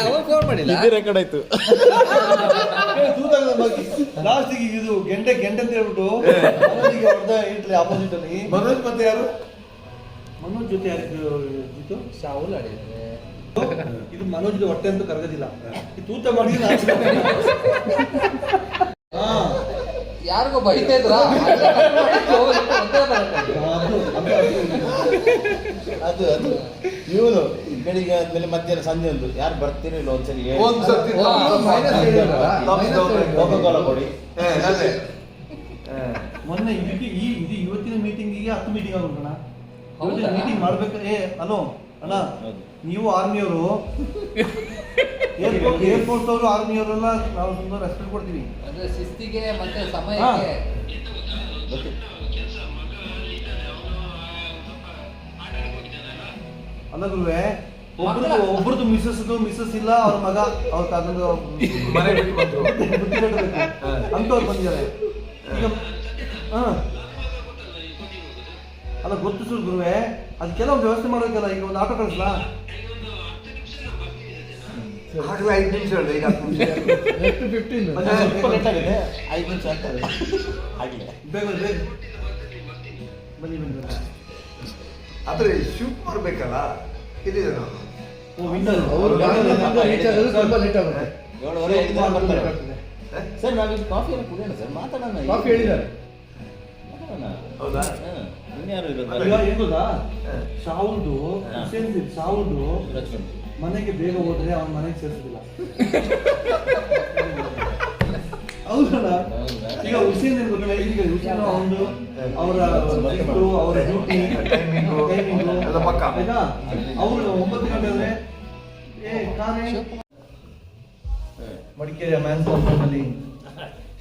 ಅವನು ಫೋನ್ ಮಾಡಿಲ್ಲ, ರೆಕಾರ್ಡ್ ಆಯ್ತು. ಲಾಸ್ಟಿಗೆ ಇದು ಗೆಂಟೆ ಅಂತ ಹೇಳ್ಬಿಟ್ಟು ಇಟ್ಲಿ ಆಪೋಸಿಟ್ ಅಲ್ಲಿ ಮನೋಜ್ ಮತ್ತೆ ಯಾರು? ಮನೋಜ್ ಜೊತೆ ಯಾರಿತ್ತು? ಶಾಹುಲ್ ಆಡಿದ್ದಾರೆ. ಇದು ಮನೋಜ್ ಹೊಟ್ಟೆ ಅಂತೂ ಕರಗೋದಿಲ್ಲ, ತೂತ ಮಾಡಿ ಯಾರಿಗೋ ಬೈತಾ ಇದ್ರ ಅದು ಇವನು ಬೆಳಿಗ್ಗೆ ಆದ್ಮೇಲೆ ಮಧ್ಯಾಹ್ನ ಸಂಜೆ ಒಂದು ಯಾರು ಬರ್ತೀರೋ ಇಲ್ಲ ಒಂದ್ಸರಿ ಕೊಡಿ. ಮೊನ್ನೆ ಇದಕ್ಕೆ ಇದು ಇವತ್ತಿನ ಮೀಟಿಂಗಿಗೆ 10 ಮೀಟಿಂಗ್ ಆಗೋಣ. ಮೀಟಿಂಗ್ ಮಾಡ್ಬೇಕಾದ್ರೆ ಹಲೋ ಅಣ್ಣ, ನೀವು ಆರ್ಮಿಯವರು, ಏರ್ಫೋರ್ಸ್ ಅವರು ಆರ್ಮಿಯವರೆಲ್ಲ ನಾವು ತುಂಬಾ ರೆಸ್ಪೆಕ್ಟ್ ಕೊಡ್ತೀವಿ. ಅಂದ್ರೆ ಶಿಸ್ತಿಗೆ ಮತ್ತೆ ಸಮಯಕ್ಕೆ. ಅಲ್ಲ ಗುರುವೆ, ಒಬ್ರದ್ದು ಮಿಸ್ಸಸ್ ಇಲ್ಲ, ಅವ್ರ ಮಗ ಅವ್ರ ಅದೊಂದು ಮನೆ ಬಿಟ್ಟು ಬಂದ್ರು ಅಂತವ್ರು ಬಂದಿದ್ದಾರೆ ಈಗ. ಅಲ್ಲ ಗೊತ್ತು ಸುಳ್ಳು ಗುರುವೆ, ಅದಕ್ಕೆಲ್ಲ ಒಂದು ವ್ಯವಸ್ಥೆ ಮಾಡಬೇಕಲ್ಲ. ಈಗ ಒಂದು ಆಟೋ ಕಳಿಸ್ಲಾ? 5 ನಿಮಿಷ ಹೇಳಿದೆ, ಈಗ 10 ನಿಮಿಷ. ಎಷ್ಟು 15 ಸ್ವಲ್ಪ ಲೇಟ್ ಆಗಿದೆ, 5 ನಿಮಿಷ ಆಗ್ತದೆ. ಆಗಲಿ ಬೇಗ ಬನ್ನಿ. ಆದ್ರೆ ಶೂಟ್ ಮಾಡ್ಬೇಕಲ್ಲ, ಇಲ್ಲಿದೆ ನಾವು. ಸರ್ ನಾವೀಗ ಕಾಫಿ ಎಲ್ಲ ಕುಡಿಯೋಣ ಸರ್, ಮಾತಾಡೋಣ. ಕಾಫಿ ಹೇಳಿದ್ದಾರೆ. ಹೌದಾ? ಶಾಹುಲ್ದು ಮನೆಗೆ ಬೇಗ ಹೋದ್ರೆ ಅವನ ಮನೆಗೆ ಸೇರಿಸೋದಿಲ್ಲ. ಹೌದಲ್ಲ? ಈಗ ಹುಸೇನ್ ಏನ್ ಗೊತ್ತಿಲ್ಲ, ಈಗ ಹುಸೇನ್ ಅವನು ಅವರ ಡ್ಯೂಟಿ ಟೈಮಿಂಗು ಆಯ್ತಾ. ಅವ್ರು 9 ಗಂಟೆ ಅಂದ್ರೆ ಮಡಿಕೇರಿಯ ಮ್ಯಾನ್ಸ್ ಕಾಂಪೌಂಡಲ್ಲಿ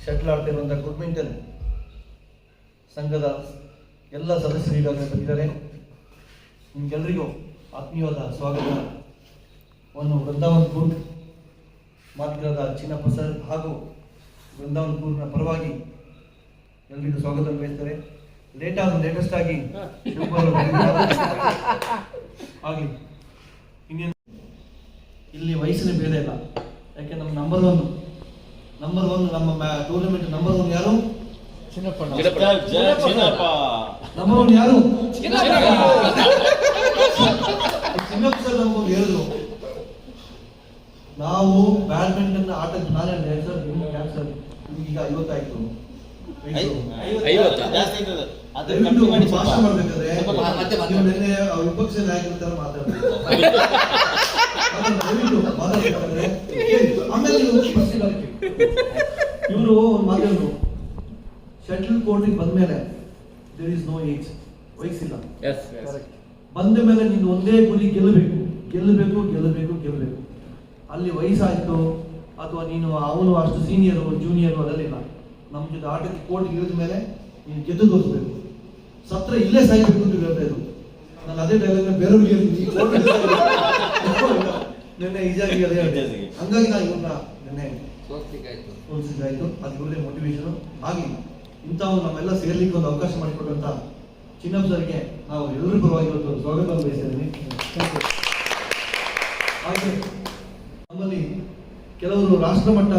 ಶಟ್ಲ್ ಆಡ್ತಿರುವಂತಹ ಗುಡ್ಮಿಂಟನ್ ಸಂಘದ ಎಲ್ಲ ಸದಸ್ಯರು ಈಗಾಗಲೇ ಬಂದಿದ್ದಾರೆ. ನಿಮ್ಗೆಲ್ರಿಗೂ ಆತ್ಮೀಯವಾದ ಸ್ವಾಗತವನ್ನು ವೃಂದಾವನ್ಪುರ್ ಮಾತೃರಾದ ಚಿನ್ನಪ್ಪ ಸರ್ ಹಾಗೂ ವೃಂದಾವನ್ಪುರ್ನ ಪರವಾಗಿ ಎಲ್ರಿಗೂ ಸ್ವಾಗತ ಬಯಸ್ತಾರೆ. ಲೇಟೆಸ್ಟ್ ಆಗಿ ಆಗಲಿ. ಇನ್ನೇನು ಇಲ್ಲಿ ವಯಸ್ಸಿನ ಭೇದ ಇಲ್ಲ, ಯಾಕೆ ನಮ್ಮ ನಂಬರ್ ಒನ್ ನಮ್ಮ ಟೂರ್ನಮೆಂಟ್ ನಂಬರ್ 1 ಯಾರು? ಚಿನ್ನಪ್ಪ. ನಂಬರ್ 1 ಯಾರು? ಚಿನ್ನಪ್ಪ ಸರ್ ನಮ್ಗೊಂದು ಹೇಳಿದ್ರು, ನಾವು ಬ್ಯಾಡ್ಮಿಂಟನ್ ಆಟದ ನಾನೇ ಸರ್ ಸರ್ ಈಗ 50 ಆಯ್ತು, ಭಾಷಣ ಮಾಡ್ಬೇಕಾದ್ರೆ ನಿನ್ನೆ ವಿಪಕ್ಷ ನಾಯಕರ ತರ ಮಾತಾಡ್ತಾರೆ. ಆಮೇಲೆ ಇವರು ಒಂದು ಮಾತಾಡಿದ್ರು, ಶಟಲ್ ಕೋರ್ಟಿಗೆ ಬಂದ್ಮೇಲೆ ದೇರ್ ಇಸ್ ನೋ ಏಜ್, ವಯಸ್ಸಿಲ್ಲ. ಬಂದ ಮೇಲೆ ನೀನು ಒಂದೇ ಗುರಿ ಗೆಲ್ಲಬೇಕು. ಅಲ್ಲಿ ವಯಸ್ಸಾಯ್ತು ಅಥವಾ ನೀನು ಅವನು ಅಷ್ಟು ಸೀನಿಯರು ಜೂನಿಯರು ಅದೆಲ್ಲ ನಮ್ಮ ಜೊತೆ ಆಟಕ್ಕೆ ಕೋರ್ಟ್ಗೆ ಇಳಿದ ಮೇಲೆ ನೀನು ಗೆದ್ದು ತೋರಿಸ್ಬೇಕು, ಸತ್ರ ಇಲ್ಲೇ ಸಾಯ್ಬೇಕು ಅಂತ ಹೇಳ್ತಾ ಇದ್ರು. ನಾನು ಅದೇ ಡೈಲಾಗ್ನ ಬೇರೆಯವ್ರಿಗೆ ನಿನ್ನೆ ಈಜಾಗಿ ಅದೇ ಹೇಳ್ತಾ ಇದ್ದೀನಿ. ಹಂಗಾಗಿ ನಾನು ಇವ್ರನ್ನ ನಿನ್ನೆ ಸೋಲ್ಸಿದ್ದಾಯ್ತು. ಅದು ಒಳ್ಳೆ ಮೋಟಿವೇಶನ್ ಆಗಿ ಇಂಥವು ನಮ್ಮೆಲ್ಲ ಸೇರ್ಲಿಕ್ಕೆ ಒಂದು ಅವಕಾಶ ಮಾಡಿಕೊಟ್ಟಂತ ಚಿನ್ನಪ್ಪ ಸರ್ಗೆ ನಾವು ಎಲ್ಲರ ಪರವಾಗಿ ಇವತ್ತು ಸ್ವಾಗತವನ್ನು ಬಯಸಿದ್ದೀನಿ. ಹಾಗೆ ನಮ್ಮಲ್ಲಿ ಕೆಲವರು ರಾಷ್ಟ್ರ ಮಟ್ಟ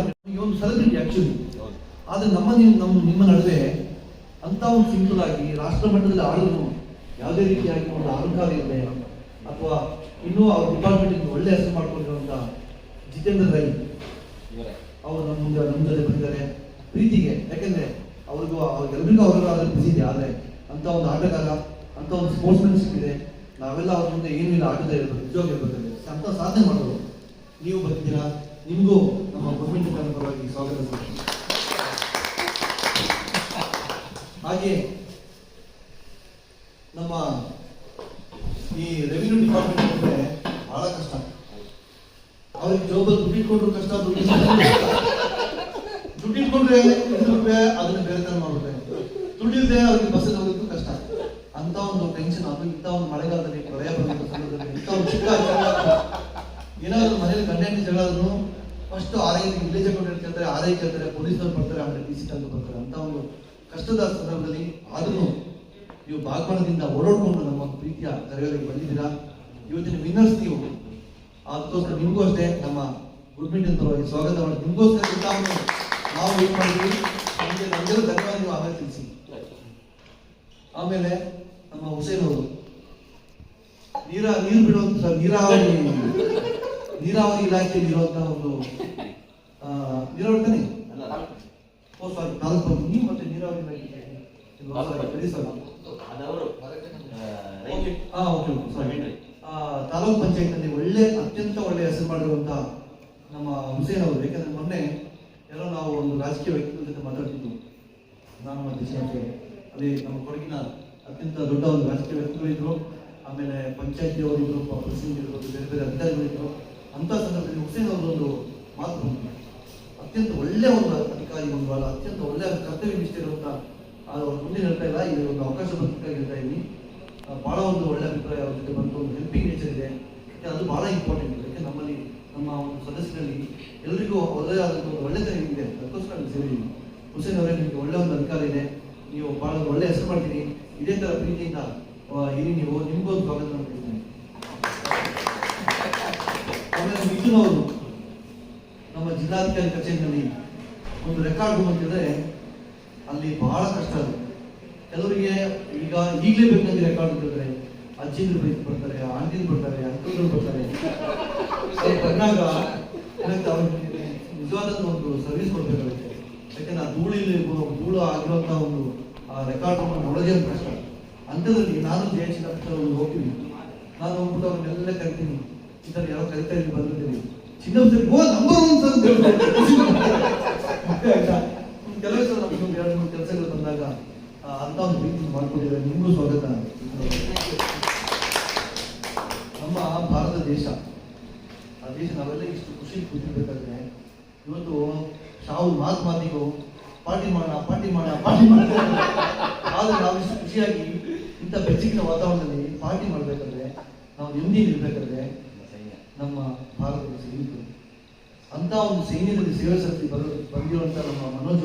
ಒಂದು ಸೆಲೆಬ್ರಿಟಿ ಆಕ್ಚುಲಿ, ಆದ್ರೆ ನಿಮ್ಮ ನಡುವೆ ಅಂತ ಒಂದು ಸಿಂಪಲ್ ಆಗಿ ರಾಷ್ಟ್ರ ಮಟ್ಟದಲ್ಲಿ ಆಡೋದು ಯಾವುದೇ ರೀತಿಯಾಗಿ ಒಂದು ಅಹಂಕಾರ ಇದೆ ಅಥವಾ ಇನ್ನೂ ಅವ್ರ ಡಿಪಾರ್ಟ್ಮೆಂಟ್ ಒಳ್ಳೆ ಹೆಸರು ಮಾಡ್ಕೊಂಡಿರುವಂತ ಜಿತೇಂದ್ರ ರೈ ಅವರು ನಮ್ಮ ಜೊತೆ ಬಂದಿದ್ದಾರೆ ಪ್ರೀತಿಗೆ. ಯಾಕಂದ್ರೆ ಅವ್ರಿಗೆಲ್ರಿಗೂ ಅವ್ರಿಗಾದ್ರೆ ಬಿಸಿ ಇದೆ, ಆದ್ರೆ ಅಂತ ಒಂದು ಆಟಗಾರ, ಅಂತ ಒಂದು ಸ್ಪೋರ್ಟ್ಸ್ಮನ್ಶಿಪ್ ಇದೆ. ನಾವೆಲ್ಲ ಅವ್ರ ಮುಂದೆ ಏನೂ ಇಲ್ಲ, ಆಟದ ಇರೋದು ನಿಜವಾಗಿ ಇರ್ಬೇಕಂದ್ರೆ ಅಂತ ಸಾಧನೆ ಮಾಡೋದು. ನೀವು ಬರ್ತಿದ್ದೀರಾ, ನಿಮಗೂ ನಮ್ಮ ಬ್ಯಾಡ್ಮಿಂಟನ್ ಪರವಾಗಿ ಸ್ವಾಗತ. ಹಾಗೆ ನಮ್ಮ ಈ ರೆವಿನ್ಯೂ ಡಿಪಾರ್ಟ್ಮೆಂಟ್ ಅಂದ್ರೆ ಬಹಳ ಕಷ್ಟ. ಅವ್ರಿಗೆ ಜೋಬಲ್ಲಿ ದುಡ್ಡು ಇಟ್ಕೊಂಡ್ರು ಕಷ್ಟ, ದುಡ್ಡು ಇಟ್ಕೊಂಡ್ರೆ ಅದನ್ನ ಬೇರೆ ತರ ಮಾಡ್ಬಿಟ್ಟೆ. ದುಡ್ಡಿಲ್ಲದೆ ಅವ್ರಿಗೆ ಬಸ್ಸಲ್ಲಿ ಹೋಗೋದು ಕಷ್ಟ. ಅಂತ ಒಂದು ಟೆನ್ಷನ್, ಅದು ಇಂಥ ಒಂದು ಮಳೆಗಾಲದಲ್ಲಿ ಪ್ರಳಯ ಬರುವಂಥ ಸಂದರ್ಭದಲ್ಲಿ ಇಂಥ ಒಂದು ಚಿಕ್ಕ ಏನಾದ್ರು ಮನೇಲಿ ಗಂಡ ಹೆಂಡತಿ ಜಗಳ ಆದ್ರೂ ಫಸ್ಟ್ ಆರೈಕೆ ವಿಲೇಜ್ ಅಕೌಂಟ್ ಕೇಳ್ತಾರೆ, ಆರೈಕೆ ಕೇಳ್ತಾರೆ, ಪೊಲೀಸರು ಬರ್ತಾರೆ, ಆಮೇಲೆ ಡಿ ಸಿ ತಂದು ಬರ್ತಾರೆ. ಅಂತ ಒಂದು ಕಷ್ಟದ ಸಂದರ್ಭದಲ್ಲಿ ಆದ್ರೂ ನೀವು ಬಾಗಮಣದಿಂದ ಓಡಾಡ್ಕೊಂಡು ನಮ್ಮ ಪ್ರೀತಿಯ ಕರೆಯೋರಿಗೆ ಬಂದಿದ್ದೀರಾ. ಇವತ್ತಿನ ವಿನ್ನರ್ಸ್ ನೀವು. ಅದಕ್ಕೋಸ್ಕರ ನಿಮಗೂ ಅಷ್ಟೇ ನಮ್ಮ ಗುಡ್ಮಿಂಟನ್ ಪರವಾಗಿ ಸ್ವಾಗತ ಮಾಡಿ ನಿಮಗೋಸ್ಕರ ನಾವು ವೇಟ್ ಮಾಡಿದ್ವಿ. ನಮಗೆ ನಮಗೆಲ್ಲ ಧನ್ಯವಾದ ನೀವು ಆಮೇಲೆ ತಿಳಿಸಿ. ಆಮೇಲೆ ನಮ್ಮ ಹುಸೇನ್ ಅವರು ನೀರು ಬಿಡುವಂತ ನೀರಾವರಿ ಇಲಾಖೆಯಲ್ಲಿ ಇರುವಂತ ಒಂದು ನೀರಾವರಿ ತಾನೆ ತಾಲೂಕು ನೀವು ಮತ್ತೆ ನೀರಾವರಿ ತಾಲೂಕು ಪಂಚಾಯತ್ ನಲ್ಲಿ ಅತ್ಯಂತ ಒಳ್ಳೆ ಹೆಸರು ಮಾಡಿರುವಂತ ನಮ್ಮ ಹುಸೇನ್ ಅವರು. ಯಾಕಂದ್ರೆ ಮೊನ್ನೆ ಎಲ್ಲೋ ನಾವು ಒಂದು ರಾಜಕೀಯ ವ್ಯಕ್ತಿಗಳ ಜೊತೆ ಮಾತಾಡ್ತಿದ್ವಿ, ನಾನು ಮತ್ತೆ ಅಲ್ಲಿ ನಮ್ಮ ಕೊಡಗಿನ ಅತ್ಯಂತ ದೊಡ್ಡ ಒಂದು ರಾಜಕೀಯ ವ್ಯಕ್ತಿಗಳಿದ್ರು, ಆಮೇಲೆ ಪಂಚಾಯತಿ ಅವರಿದ್ರು, ಪ್ರೆಸಿಡೆಂಟ್ ಇರ್ಬೋದು, ಬೇರೆ ಬೇರೆ ಅಧಿಕಾರಿಗಳಿದ್ರು. ಅಂತ ಸಂದರ್ಭದಲ್ಲಿ ಹುಸೇನ್ ಅವರು ಒಂದು ಮಾತು ಬಂದಿದೆ, ಅತ್ಯಂತ ಒಳ್ಳೆ ಒಂದು ಅಧಿಕಾರಿ, ಒಂದು ಅತ್ಯಂತ ಒಳ್ಳೆ ಕರ್ತವ್ಯ ನಿಷ್ಠೆ ಇರುವಂತ ಮುಂದೆ ಹೇಳ್ತಾ ಇಲ್ಲ, ಇದು ಒಂದು ಅವಕಾಶ ಬಂದಿದ್ದಾಗ ಹೇಳ್ತಾ ಇದ್ದೀನಿ. ಬಹಳ ಒಂದು ಒಳ್ಳೆ ಅಭಿಪ್ರಾಯ ಅವ್ರ ಜೊತೆ ಬಂತು, ಒಂದು ಹೆಲ್ಪಿಂಗ್ ನೇಚರ್ ಇದೆ, ಅದು ಬಹಳ ಇಂಪಾರ್ಟೆಂಟ್. ಯಾಕೆ ನಮ್ಮಲ್ಲಿ ನಮ್ಮ ಒಂದು ಸದಸ್ಯರಲ್ಲಿ ಎಲ್ರಿಗೂ ಒಳ್ಳೆಯ ಒಂದು ಒಳ್ಳೆತನ ಇದೆ, ಅದಕ್ಕೋಸ್ಕರ ಸೇರಿದ್ದೀನಿ. ಹುಸೇನ್ ಅವರೇ, ನಿಮಗೆ ಒಳ್ಳೆ ಒಂದು ಅಧಿಕಾರ ಇದೆ, ನೀವು ಬಹಳ ಒಳ್ಳೆ ಹೆಸರು ಮಾಡ್ತೀನಿ, ಇದೇ ತರ ಪ್ರೀತಿಯಿಂದ ಇರಿ ನೀವು. ನಿಮ್ಗೊಂದು ಸ್ವಾಗತ ಮಾಡ್ತಿದ್ದೀನಿ. ಆಮೇಲೆ ಮಿಥುನ್ ಅವರು ನಮ್ಮ ಜಿಲ್ಲಾಧಿಕಾರಿ ಕಚೇರಿನಲ್ಲಿ ಒಂದು ರೆಕಾರ್ಡ್ ರೂಮ್ ಅಂತಿದ್ರೆ ಅಲ್ಲಿ ಬಹಳ ಕಷ್ಟ ಅದು. ಕೆಲವರಿಗೆ ಈಗಲೇ ಬೇಕಂದ್ರೆ ರೆಕಾರ್ಡ್ ಬರ್ತಾರೆ, ಅಜ್ಜಿಗಳು ಬರ್ತಾರೆ, ಆಂಟಿಗಳು ಬರ್ತಾರೆ, ಅಂಕಲ್ಗಳು ಬರ್ತಾರೆ. ಬಂದಾಗ ಅವ್ರಿಗೆ ನಿಜವಾದ ಒಂದು ಸರ್ವಿಸ್ ಕೊಡ್ಬೇಕಾಗುತ್ತೆ. ಯಾಕಂದ್ರೆ ಆ ಧೂಳು ಆಗಿರುವಂತಹ ಒಂದು ರೆಕಾರ್ಡ್ ರೂಮ್ ನೋಡೋದೇ ಒಂದು ಕಷ್ಟ. ಅಂಥದ್ರಲ್ಲಿ ನಾನು ಜಯಶೀಲ ಹೋಗ್ತೀವಿ, ನಾನು ಹೋಗ್ಬಿಟ್ಟು ಅವ್ರನ್ನೆಲ್ಲ ಕರಿತೀನಿ, ಈ ಥರ ಯಾರೋ ಕರಿತಾ ಇದ್ದೀನಿ ಬಂದಿದ್ದೀನಿ, ಚಿನ್ನಪ್ಪರಿಗೆ ನಂಬರ್ 1 ಆಯ್ತಾ. ಕೆಲವು ಸಲ ನಮ್ಗೆ ಒಂದು 2-3 ಕೆಲಸಗಳು ಬಂದಾಗ ಅಂತ ಒಂದು ಪ್ರೀತಿ ಮಾಡ್ಕೊಂಡಿದ್ದಾರೆ. ನಿಮಗೂ ಸ್ವಾಗತ. ನಮ್ಮ ಭಾರತ ದೇಶ, ಆ ದೇಶ ನಾವೆಲ್ಲ ಇಷ್ಟು ಖುಷಿ ಕೂತಿರ್ಬೇಕಾದ್ರೆ ಇವತ್ತು ಮಾತಿಗೂ ಪಾರ್ಟಿ ಮಾಡೋಣ ಆದ್ರೆ ನಾವು ಇಷ್ಟು ಖುಷಿಯಾಗಿ ಇಂಥ ಬೆಚ್ಚಗಿನ ವಾತಾವರಣದಲ್ಲಿ ಪಾರ್ಟಿ ಮಾಡ್ಬೇಕಾದ್ರೆ, ನಾವು ನೆಮ್ಮದಿ ಇರ್ಬೇಕಾದ್ರೆ ನಮ್ಮ ಭಾರತದ ಸೈನಿಕರು, ಅಂತ ಒಂದು ಸೈನ್ಯದಲ್ಲಿ ಸೇವೆ ಸಲ್ಲಿಸಿ ಬಂದಿರುವಂತ ನಮ್ಮ ಮನೋಜ್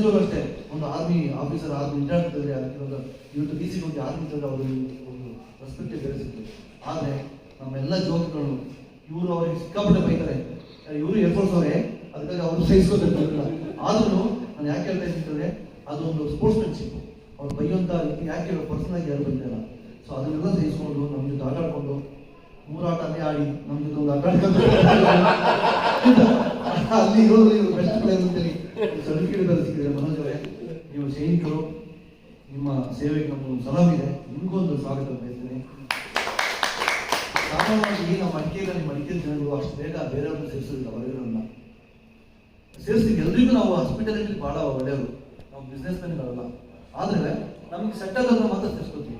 ಅವರು ಅಷ್ಟೇ ಒಂದು ಆರ್ಮಿ ಆಫೀಸರ್, ಆರ್ಮಿ ಇಂಟರ್ನಲ್ಲಿ ಇವತ್ತು ಡಿ ಸಿ ಹೋಗಿ ಆರ್ಮಿ ಅವರು ಒಂದು ರೆಸ್ಪೆಕ್ಟ್ ಬೆಳೆಸಿದ್ರು. ಆದ್ರೆ ನಮ್ಮೆಲ್ಲ ಜೋಕುಗಳು ಇವರು ಅವ್ರಿಗೆ ಸಿಕ್ಕಾಪಟ್ಟೆ ಬೈತಾರೆ, ಇವರು ಏರ್ಫೋರ್ಸ್ ಅವರೇ, ಅದಕ್ಕಾಗಿ ಅವರು ಸಹಿಸ್ಕೋಬೇಕು. ಆದ್ರೂ ನಾನು ಯಾಕೆ ಹೇಳ್ತಾ ಇದ್ದೀನಿ, ಅದೊಂದು ಸ್ಪೋರ್ಟ್ಸ್ಮನ್ಶಿಪ್. ಅವ್ರು ಬೈಯುವಂತ ರೀತಿ ಯಾಕೆ ಪರ್ಸನಲ್ ಆಗಿ ಯಾರು ಬಂದಿಲ್ಲ. ಸೊ ಅದನ್ನೆಲ್ಲ ಸಹಿಸ್ಕೊಂಡು ನಮ್ಮ ಜೊತೆ ಆಟ ಆಡ್ಕೊಂಡು 3 ಆಟನೇ ಆಡಿ ನಮ್ಮ ಜೊತೆ ಒಂದು ಆಟ ಆಡ್ಕೊಂಡು ಅಲ್ಲಿ ಇವರು ಬೆಸ್ಟ್ ಪ್ಲೇಯರ್ ಅಂತೇಳಿ ಸರ್ಟಿಫಿಕೇಟ್ ಬೇರೆ ಸಿಕ್ಕಿದೆ. ಮನೋಜ್ ಅವರೇ, ನೀವು ಸೈನಿಕರು, ನಿಮ್ಮ ಸೇವೆಗೆ ನಮ್ಮೊಂದು ಸಲಾಮ್ ಇದೆ, ನಿಮ್ಗೊಂದು ಸ್ವಾಗತ ಬಯಸ್ತೇನೆ. ಸಾಮಾನ್ಯವಾಗಿ ನಮ್ಮ ಮಡಿಕೇರಿ ಜನರು ಅಷ್ಟು ಬೇಗ ಬೇರೆಯವ್ರನ್ನ ಸೇರಿಸೋದಿಲ್ಲ, ಹೊರಗಿರೋಲ್ಲ ಸೇರಿಸ್ತೀವಿ. ಎಲ್ರಿಗೂ ನಾವು ಹಾಸ್ಪಿಟಾಲಿಟಿ ಬಹಳ ಒಳ್ಳೆಯವರು, ನಾವು ಬಿಸ್ನೆಸ್ ಮ್ಯಾನ್ಗಳಲ್ಲ. ಆದ್ರೆ ನಮ್ಗೆ ಸೆಟ್ ಆಗೋದನ್ನ ಮಾತ್ರ ಸೇರಿಸ್ಕೊತೀವಿ.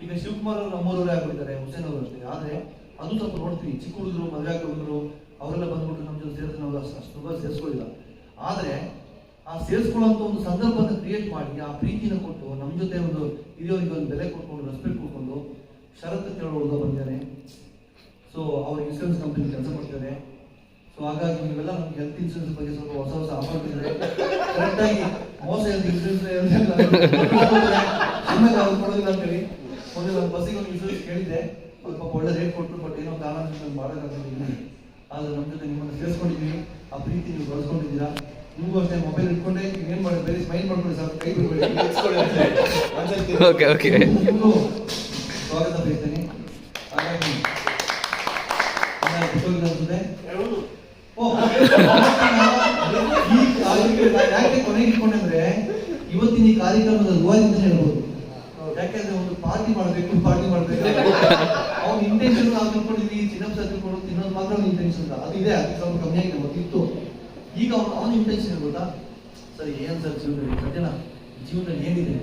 ಈಗ ಶಿವಕುಮಾರ್ ಅವರು ನಮ್ಮೂರವರೇ ಆಗ್ಬಿಡ್ತಾರೆ, ಹುಸೇನ್ ಅವರು ಅಷ್ಟೇ. ಆದ್ರೆ ಅದು ಸ್ವಲ್ಪ ನೋಡ್ತೀವಿ, ಚಿಕ್ಕ ಹುಡುಗರು, ಮದುವೆ ಆಗೋ ಹುಡುಗರು ಅವರೆಲ್ಲ ಬಂದ್ಬಿಟ್ಟು ನಮ್ಮ ಜೊತೆ ಸೇರಿದ್ರೆ ನಾವು ಅಷ್ಟು ಸೇರಿಸ್ಕೊಳ್ಳಿಲ್ಲ. ಆದ್ರೆ ಆ ಸೇರಿಸ್ಕೊಳ್ಳುವಂತ ಒಂದು ಸಂದರ್ಭನ ಕ್ರಿಯೇಟ್ ಮಾಡಿ, ಆ ಪ್ರೀತಿನ ಕೊಟ್ಟು ನಮ್ಮ ಜೊತೆ ಒಂದು ಹಿರಿಯವರಿಗೆ ಒಂದು ಬೆಲೆ ಕೊಟ್ಕೊಂಡು, ರೆಸ್ಪೆಕ್ಟ್ ಕೊಟ್ಕೊಂಡು, ಷರತ್ತು ಕೇಳೋ ಹುಡುಗ ಬಂದಿದ್ದಾನೆ. ಸೊ ಅವ್ರ ಇನ್ಶೂರೆನ್ಸ್ ಕಂಪನಿ ಕೆಲಸ ಮಾಡ್ತಾರೆ. ಸೊ ಹಾಗಾಗಿ ನೀವೆಲ್ಲ ನಮ್ಗೆ ಹೆಲ್ತ್ ಇನ್ಶೂರೆನ್ಸ್ ಬಗ್ಗೆ ಸ್ವಲ್ಪ ಹೊಸ ಆಫರ್ ಇದ್ರೆ ಕರೆಕ್ಟಾಗಿ ಮೋಸ ಇನ್ಶೂರೆನ್ಸ್ ಆಮೇಲೆ ಅವ್ರು ಕೊಡೋದಿಲ್ಲ ಅಂತೇಳಿ ಒಂದು ಬಸ್ಸಿಗೆ ಒಂದು ಇನ್ಶೂರೆನ್ಸ್ ಕೇಳಿದ್ದೆ, ಅದು ಪಾಪ ಒಳ್ಳೆ ರೇಟ್ ಕೊಟ್ಟರು. ಬಟ್ ಏನೋ ಕಾರಣ ಮಾಡೋಕ್ಕಾಗಲಿಲ್ಲ. ಆದ್ರೆ ನಮ್ಮ ಜೊತೆ ನಿಮ್ಮನ್ನು ಸೇರಿಸ್ಕೊಂಡಿದ್ದೀವಿ, ಆ ಪ್ರೀತಿ ನೀವು ಬಳಸ್ಕೊಂಡಿದ್ದೀರಾ. ನಿಮಗೂ ಅಷ್ಟೇ ಮೊಬೈಲ್ ಇಟ್ಕೊಂಡೆ ಏನ್ ಮಾಡಿ ಬೇರೆ ಸ್ಮೈಲ್ ಮಾಡ್ಕೊಳ್ಳಿ ಸರ್, ಕೈ ಬಿಡ್ಬೇಡಿ. ನಿಮಗೂ ಸ್ವಾಗತ ಬಯಸ್ತೇನೆ. ಹಾಗಾಗಿ ಯಾಕೆ ಕೊನೆಗೆ ಇಟ್ಕೊಂಡ್ರೆ ಇವತ್ತಿನ ಈ ಕಾರ್ಯಕ್ರಮದ ರುವಾದಿಂದ ಹೇಳ್ಬೋದು. ಯಾಕೆಂದ್ರೆ ಒಂದು ಪಾರ್ಟಿ ಮಾಡ್ಬೇಕು ಅವ್ನ ಇಂಟೆನ್ಷನ್ ನಾವು ತಿಳ್ಕೊಂಡಿದ್ವಿ, ಚಿನ್ನಪ್ಪ ತಿಳ್ಕೊಂಡು ತಿನ್ನೋದು ಮಾತ್ರ ಅವ್ನ ಇಂಟೆನ್ಷನ್ ಅದು ಇದೆ, ಅದಕ್ಕೆ ಸ್ವಲ್ಪ ಕಮ್ಮಿ ಆಗಿದೆ ಗೊತ್ತಿತ್ತು. ಈಗ ಅವನ ಇಂಟೆನ್ಷನ್ ಗೊತ್ತಾ ಸರಿ, ಏನ್ ಸರ್ ಜೀವನದಲ್ಲಿ ಏನಿದೆ,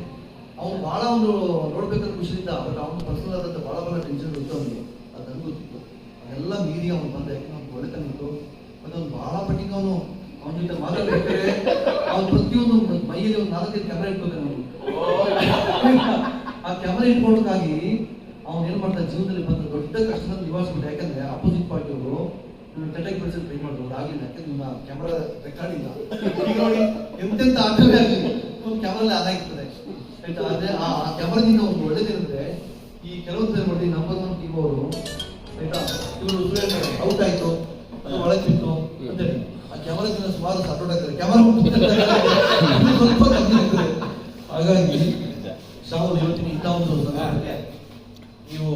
ಅವ್ನು ಬಹಳ ಒಂದು ನೋಡ್ಬೇಕಾದ್ರೆ ಖುಷಿಯಿಂದ, ಬಟ್ ಅವ್ನು ಪರ್ಸನಲ್ ಆದಂತ ಬಹಳ ಟೆನ್ಷನ್ ಗೊತ್ತು ಅವನಿಗೆ, ಅದು ನನಗೆ ಗೊತ್ತಿತ್ತು. ಅದೆಲ್ಲ ಮೀರಿ ಅವ್ನು ಬಂದ, ಯಾಕೆ ನಮ್ಗೆ ಒಳ್ಳೆತನ ಇತ್ತು. ಮತ್ತೆ ಅವ್ನು ಬಹಳ ಪಟ್ಟಿಗೆ ಅವನು ಅವನ ಜೊತೆ ಮಾತಾಡ್ಬೇಕಾದ್ರೆ ಅವ್ನು ಪ್ರತಿಯೊಂದು ಮೈಯಲ್ಲಿ ಒಂದು 4-5 ಕ್ಯಾಮ್ರಾ ಇಟ್ಕೋತಾನೆ ಅವನು. ಆ ಕ್ಯಾಮ್ರಾ ಇಟ್ಕೊಳ್ಳೋಕ್ಕಾಗಿ ಅವ್ನು ಏನ್ ಮಾಡ್ತಾನೆ, ಜೀವನದಲ್ಲಿ ಬಂದ ದೊಡ್ಡ ಕಷ್ಟನ ನಿವಾರಿಸ್ಬಿಟ್ಟು. ಯಾಕಂದ್ರೆ ಅಪೋಸಿಟ್ ಪಾರ್ಟಿ ಅವರು ಚಟಕ್ಕೆ ಬೆಳೆಸಲು ಟ್ರೈ ಮಾಡಿದ್ರು, ಆಗಿಲ್ಲ. ಯಾಕಂದ್ರೆ ನಿಮ್ಮ ಕ್ಯಾಮ್ರಾ ರೆಕಾರ್ಡ್ ಇಲ್ಲ. ಈಗ ನೋಡಿ, ಎಂತೆಂತ ಆಟವೇ ಆಗಲಿ ಒಂದು ಕ್ಯಾಮ್ರಲ್ಲಿ ಅದಾಗಿರ್ತದೆ, ಆಯ್ತಾ. ಆದ್ರೆ ಆ ಕ್ಯಾಮ್ರಾದಿಂದ ಒಂದು ಒಳ್ಳೇದೇನಂದ್ರೆ, ಈ ಕೆಲವೊಂದು ಸರಿ ನೋಡಿ ನಂಬರ್ 1 ಟೀಮ್ ಅವರು, ಆಯ್ತಾ, ಇವರು ಔಟ್ ಆಯ್ತು, ಒಳಗೆ ಬಿತ್ತು ಅಂತೇಳಿ ಆ ಕ್ಯಾಮರಾದಿಂದ ಸುಮಾರು ಸಪೋರ್ಟ್ ಆಗ್ತದೆ. ಕ್ಯಾಮರಾ ಸ್ವಲ್ಪ ಕಮ್ಮಿ ಆಗ್ತದೆ. ಹಾಗಾಗಿ ಶಾವು ಇವತ್ತಿನ ಇಂಥ ಒಂದು ಸಂದರ್ಭಕ್ಕೆ ನೀವು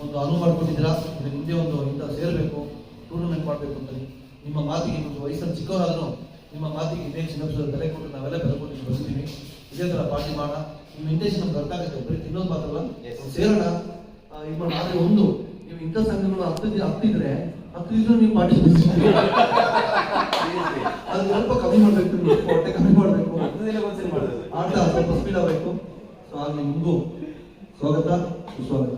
ಒಂದು ಅನುವು ಮಾಡಿಕೊಟ್ಟಿದ್ದೀರಾ. ಮುಂದೆ ಒಂದು ಇಂಥ ಸೇರಬೇಕು, ಟೂರ್ನಮೆಂಟ್ ಮಾಡಬೇಕು ಅಂತ ನಿಮ್ಮ ಮಾತಿಗೆ, ಒಂದು ವಯಸ್ಸಲ್ಲಿ ಚಿಕ್ಕವರಾದರೂ ನಿಮ್ಮ ಮಾತಿಗೆ ಇದೇ ಚಿನ್ನಪ್ಪ ಬೆಲೆ ಕೊಟ್ಟು ನಾವೆಲ್ಲ ಬೆಲೆ ಕೊಟ್ಟು ಬರ್ತೀವಿ. ಇದೇ ಥರ ಪಾರ್ಟಿ ಮಾಡೋಣ. ನಿಮ್ಮ ಇಂಟೆನ್ಷನ್ ನಮ್ಗೆ ಅರ್ಥ ಆಗುತ್ತೆ. ಬರೀ ತಿನ್ನೋದು ಮಾತ್ರಲ್ಲ, ಸೇರೋಣ ಇದು ಮಾಡಿ. ಆದರೆ ಒಂದು, ನೀವು ಇಂಥ ಸಂಘಗಳು ಹತ್ತಿದ್ರೆ 10 ದಿವಸ ನೀವು ಪಾರ್ಟಿ ಅದು ಸ್ವಲ್ಪ ಕಮ್ಮಿ ಮಾಡಬೇಕು, ಹೊಟ್ಟೆ ಕಮ್ಮಿ ಮಾಡಬೇಕು, ಆಟ ಸ್ವಲ್ಪ ಸ್ಪೀಡ್ ಆಗಬೇಕು. ಸೊ ಆಗ ನಿಮಗೂ ಸ್ವಾಗತ ಸುಸ್ವಾಗತ.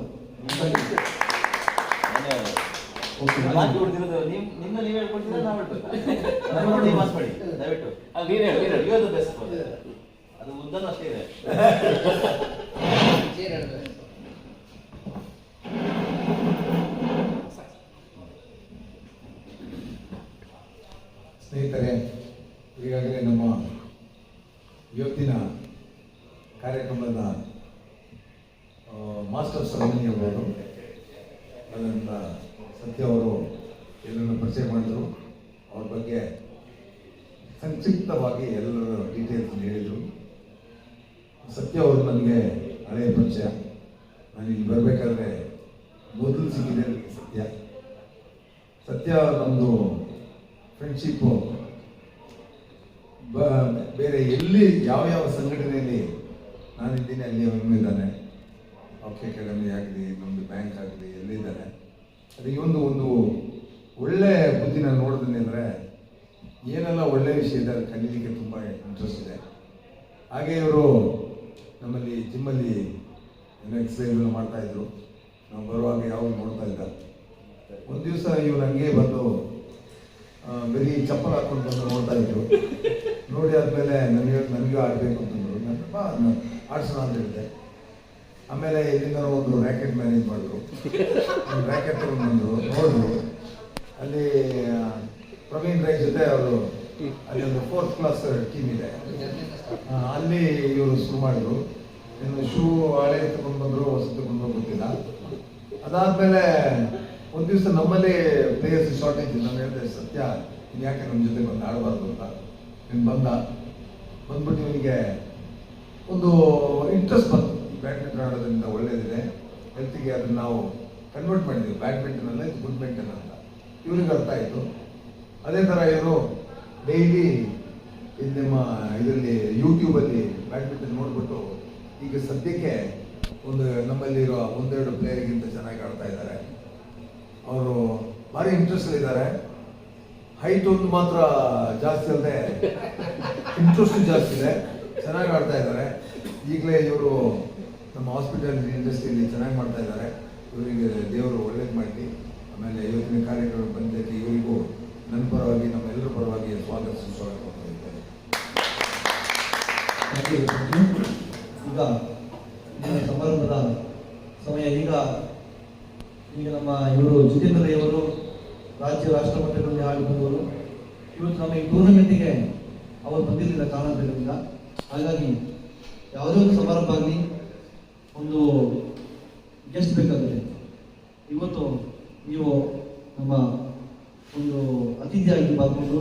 ನಿಮ್ಮ ನೀವು ಹೇಳ್ಕೊಡ್ತೀರಾ, ನಾವು ಹೇಳ್ಬೇಕು. ದಯವಿಟ್ಟು ಅದು ಬೆಸ್ಟ್. ಅದು ಉದ್ದನೂ ಅಷ್ಟೇ ಇದೆ. ಸ್ನೇಹಿತರೆ, ಈಗಾಗಲೇ ನಮ್ಮ ಇವತ್ತಿನ ಕಾರ್ಯಕ್ರಮದ ಮಾಸ್ಟರ್ ಸೆರೆಮನಿ ಅವರು ಅದನ್ನು ಸತ್ಯ ಅವರು ಎಲ್ಲರನ್ನು ಪರಿಚಯ ಮಾಡಿದರು. ಅವ್ರ ಬಗ್ಗೆ ಸಂಕ್ಷಿಪ್ತವಾಗಿ ಎಲ್ಲರ ಡೀಟೇಲ್ಸ್ ಹೇಳಿದರು. ಸತ್ಯ ಅವರು ನನಗೆ ಹಳೆಯ ಪರಿಚಯ. ನಾನು ಇಲ್ಲಿ ಬರಬೇಕಾದ್ರೆ ಮೊದಲು ಸಿಕ್ಕಿದೆ ಸತ್ಯ. ನಮ್ಮದು ಫ್ರೆಂಡ್ಶಿಪ್ಪು ಬೇರೆ ಎಲ್ಲಿ ಯಾವ ಸಂಘಟನೆಯಲ್ಲಿ ನಾನಿದ್ದೀನಿ ಅಲ್ಲಿ ಅವನು ಇದ್ದಾನೆ. ಹಾಕಿ ಅಕಾಡೆಮಿ ಆಗಲಿ, ನಮ್ಮದು ಬ್ಯಾಂಕ್ ಆಗಲಿ, ಎಲ್ಲಿದ್ದಾನೆ. ಅದು ಈ ಒಂದು ಒಳ್ಳೆ ಬುದ್ಧಿ ನಾನು ನೋಡಿದ್ದೀನಿ ಅಂದರೆ, ಏನೆಲ್ಲ ಒಳ್ಳೆ ವಿಷಯ ಇದೆ ಅದು ಕಲೀಲಿಕ್ಕೆ ತುಂಬ ಇಂಟ್ರೆಸ್ಟ್ ಇದೆ. ಹಾಗೆ ಇವರು ನಮ್ಮಲ್ಲಿ ಜಿಮ್ಮಲ್ಲಿ ಏನೋ ಎಕ್ಸಸೈಸ್ಗಳು ಮಾಡ್ತಾಯಿದ್ರು. ನಾವು ಬರುವಾಗ ಯಾವಾಗ ನೋಡ್ತಾ ಇದ್ದ. ಒಂದು ದಿವಸ ಇವ್ರು ಹಂಗೆ ಬಂದು ಬರೀ ಚಪ್ಪಲ್ ಹಾಕ್ಕೊಂಡು ಬಂದು ನೋಡ್ತಾ ಇದ್ರು. ನೋಡಿ ಆದಮೇಲೆ ನನಗೂ ಆಡಬೇಕು ಅಂತಂದರು. ನಾನು ಆಡ್ಸೋಣ ಅಂತ ಹೇಳಿದೆ. ಆಮೇಲೆ ಇಲ್ಲಿಂದ ಒಂದು ರ್ಯಾಕೆಟ್ ಮ್ಯಾನೇಜ್ ಮಾಡಿದ್ರು. ರ್ಯಾಕೆಟ್ ತಗೊಂಡು ಬಂದರು, ನೋಡಿದ್ರು. ಅಲ್ಲಿ ಪ್ರವೀಣ್ ರೈ ಜೊತೆ ಅವರು ಅಲ್ಲಿ ಒಂದು 4th ಕ್ಲಾಸ್ ಟೀಮ್ ಇದೆ, ಅಲ್ಲಿ ಇವರು ಶುರು ಮಾಡಿದ್ರು. ಇನ್ನು ಶೂ ಹಳೆ ತಗೊಂಡು ಬಂದರು, ಹೊಸ ತಗೊಂಡು ಗೊತ್ತಿಲ್ಲ. ಅದಾದಮೇಲೆ ಒಂದು ದಿವಸ ನಮ್ಮಲ್ಲಿ ಪ್ಲೇಯರ್ಸ್ ಶಾರ್ಟೇಜ್. ನಾನು ಹೇಳಿದೆ, ಸತ್ಯ ಯಾಕೆ ನಮ್ಮ ಜೊತೆ ಬಂದು ಆಡಬಾರ್ದು ಅಂತ. ನೀನು ಬಂದ್ಬಿಟ್ಟು ಇವನಿಗೆ ಒಂದು ಇಂಟ್ರೆಸ್ಟ್ ಬಂತು. ಈ ಬ್ಯಾಡ್ಮಿಂಟನ್ ಆಡೋದ್ರಿಂದ ಒಳ್ಳೇದಿದೆ ಹೆಲ್ತಿಗೆ, ಅದನ್ನು ನಾವು ಕನ್ವರ್ಟ್ ಮಾಡಿದ್ವಿ. ಬ್ಯಾಡ್ಮಿಂಟನ್ ಅಲ್ಲ, ಇದು ಗುಡ್ ಬ್ಯಾಡ್ಮಿಂಟನ್ ಅಂತ ಇವ್ರಿಗೆ ಅರ್ಥ ಆಯಿತು. ಅದೇ ಥರ ಇವರು ಡೈಲಿ ಇದು ನಿಮ್ಮ ಇದರಲ್ಲಿ ಯೂಟ್ಯೂಬಲ್ಲಿ ಬ್ಯಾಡ್ಮಿಂಟನ್ ನೋಡಿಬಿಟ್ಟು ಈಗ ಸದ್ಯಕ್ಕೆ ನಮ್ಮಲ್ಲಿರೋ 1-2 ಪ್ಲೇಯರ್ಗಿಂತ ಚೆನ್ನಾಗಿ ಆಡ್ತಾ ಇದ್ದಾರೆ. ಅವರು ಭಾರಿ ಇಂಟ್ರೆಸ್ಟ್ ಇದ್ದಾರೆ. ಹೈಟ್ ಒಂದು ಮಾತ್ರ ಜಾಸ್ತಿ ಅಲ್ಲದೆ ಇಂಟ್ರೆಸ್ಟ್ ಜಾಸ್ತಿ ಇದೆ. ಚೆನ್ನಾಗಿ ಆಡ್ತಾ ಇದ್ದಾರೆ. ಈಗಲೇ ಇವರು ನಮ್ಮ ಹಾಸ್ಪಿಟಲ್ ಇಂಡಸ್ಟ್ರಿಯಲ್ಲಿ ಚೆನ್ನಾಗಿ ಮಾಡ್ತಾ ಇದ್ದಾರೆ. ಇವರಿಗೆ ದೇವರು ಒಳ್ಳೇದು ಮಾಡಲಿ. ಆಮೇಲೆ ಇವತ್ತಿನ ಕಾರ್ಯಕ್ರಮ ಬಂದಕ್ಕೆ ಇವರಿಗೂ ನನ್ನ ಪರವಾಗಿ, ನಮ್ಮೆಲ್ಲರ ಪರವಾಗಿ ಸ್ವಾಗತ ಸುಸ್ವಾಗತ ಮಾಡ್ತಾ ಇದ್ದಾರೆ. ಈಗ ಸಮಾರಂಭದ ಸಮಯ. ಈಗ ನಮ್ಮ ಇವರು ಜಿತೇಂದ್ರ ರೈ ಅವರು ರಾಜ್ಯ ರಾಷ್ಟ್ರ ಮಟ್ಟದಲ್ಲಿ ಆಡಿ ಬಂದವರು. ಇವತ್ತು ನಮ್ಮ ಈ ಟೂರ್ನಮೆಂಟಿಗೆ ಅವರು ಬಂದಿರಲಿಲ್ಲ ಕಾರಣದಿಂದ. ಹಾಗಾಗಿ ಯಾವುದೇ ಒಂದು ಸಮಾರಂಭ ಆಗಲಿ ಒಂದು ಗೆಸ್ಟ್ ಬೇಕಾಗುತ್ತೆ. ಇವತ್ತು ನೀವು ನಮ್ಮ ಒಂದು ಅತಿಥಿಯಾಗಿ ಪಾಲ್ಗೊಂಡು